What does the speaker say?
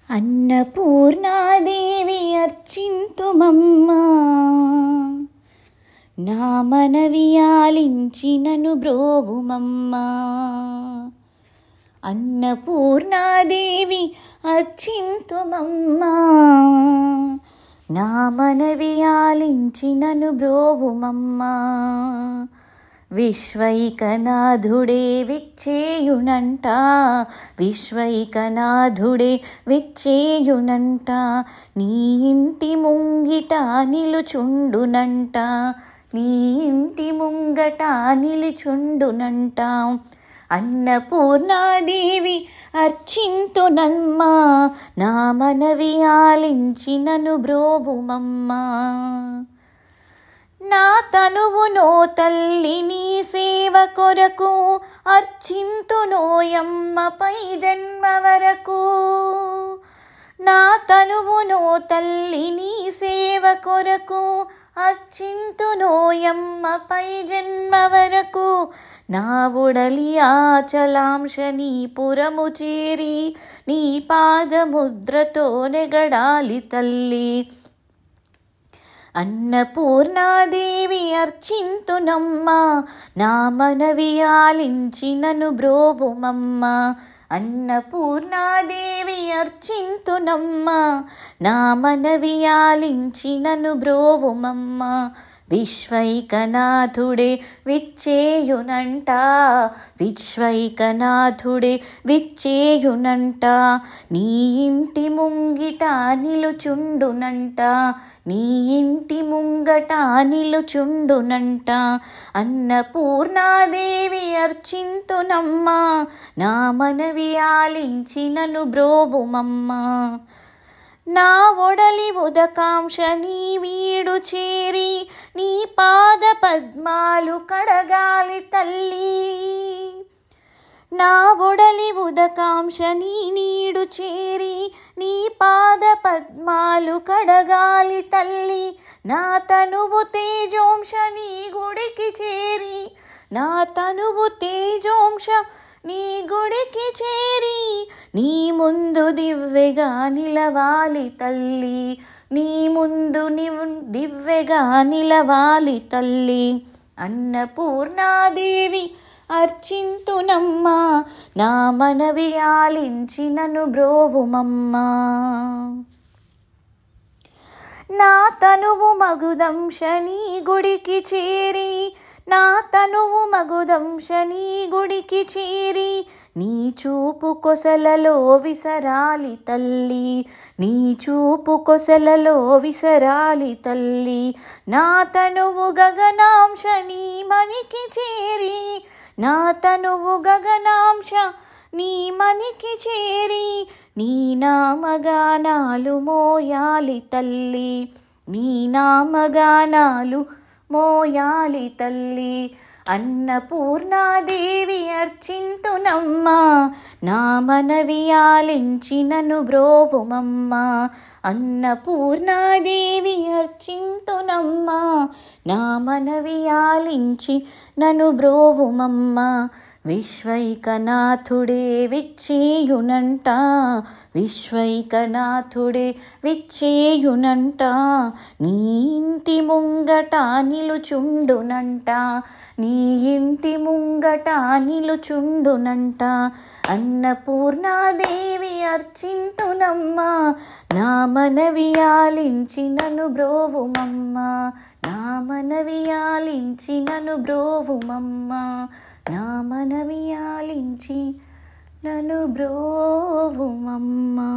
అన్నపూర్ణాదేవి అర్చింతుమమ్మా, నా మనవి ఆలించి నన్ను బ్రోవుమమ్మా. అన్నపూర్ణాదేవి అర్చింతుమమ్మా, నా మనవి ఆలించి నన్ను బ్రోవుమమ్మా. విశ్వైకనాథుడే విచ్చేయునంట, విశ్వైకనాథుడే విచ్చేయునంట, నీ ఇంటి ముంగిట నిలుచుండునంట, నీ ఇంటి ముంగట నిలుచుండునంట. అన్నపూర్ణాదేవి అర్చింతునమ్మా, నా మనవి ఆలించి నన్ను బ్రోవుమమ్మా. నా తనువునో తల్లి నీ సేవ కొరకు అర్చింతునోయమ్మ పై జన్మ వరకు. నా తనువునో తల్లి నీ సేవ కొరకు అర్చింతునోయమ్మ పై జన్మ వరకు. నా ఉడలి ఆచలాంశ నీ పురము చేరి నీ పాదముద్రతో నెగడాలి తల్లి. అన్నపూర్ణాదేవి అర్చింతునమ్మా, నా మనవి ఆలించి నన్ను బ్రోవుమమ్మా. అన్నపూర్ణాదేవి అర్చింతునమ్మా, నా మనవి ఆలించి నన్ను బ్రోవుమమ్మా. విశ్వైకనాథుడే విచ్చేయునంట, విశ్వైకనాథుడే విచ్చేయునంట, నీ ఇంటి ముంగిట నిలుచుండునంట, నీ ఇంటి ముంగట నిలుచుండునంట. అన్నపూర్ణాదేవి అర్చింతునమ్మా, నా మనవి ఆలించి నన్ను బ్రోవుమమ్మా. నా ఒడలి ఉదకాంశ నీ వీడు చేరి నీ పాద పద్మాలు కడగాలి తల్లి. నా ఒడలి ఉదకాంశ నీ నీడు చేరి నీ పాద పద్మాలు కడగాలి తల్లి. నా తనువు తేజోంశ నీ గుడికి చేరి, నా తనువు తేజోంశ నీ గుడికి చేరి, నీ ముందు దివ్వెగా నిలవాలి తల్లి, నీ ముందు దివ్వెగా నిలవాలి తల్లి. అన్నపూర్ణాదేవి అర్చింతునమ్మా, నా మనవి ఆలించి నన్ను బ్రోవుమమ్మా. నా తనువు మగుదంశ నీ గుడికి చేరి, నా తనువు మగుదంశ నీ గుడికి చేరి, నీ చూపు కొసలలో విసరాలి తల్లి, నీ చూపు కొసలలో విసరాలి తల్లి. నా తనువు గగనాంశ నీ మనికి చేరి, నా తనువు గగనాంశ నీ మనికి చేరి, నీ నామగానాలు మోయాలి తల్లి, నీ నామగానాలు మోయాలి తల్లి. అన్నపూర్ణాదేవి అర్చింతునమ్మా, నా మనవి ఆలించి నన్ను బ్రోవుమమ్మా. అన్నపూర్ణాదేవి అర్చింతునమ్మా, నా మనవి ఆలించి నన్ను బ్రోవుమమ్మా. విశ్వైకనాథుడే విచ్చేయునంట, విశ్వైకనాథుడే విచ్చేయునంట, నీ ఇంటి ముంగట నిలుచుండునంట, నీ ఇంటి ముంగట నిలుచుండునంట. అన్నపూర్ణాదేవి అర్చింతునమ్మా, నా మనవి ఆలించి నన్ను బ్రోవుమమ్మా, నా మనవి ఆలించి నన్ను బ్రోవుమమ్మా, నా మనవి ఆలించి నన్ను బ్రోవుమమ్మా.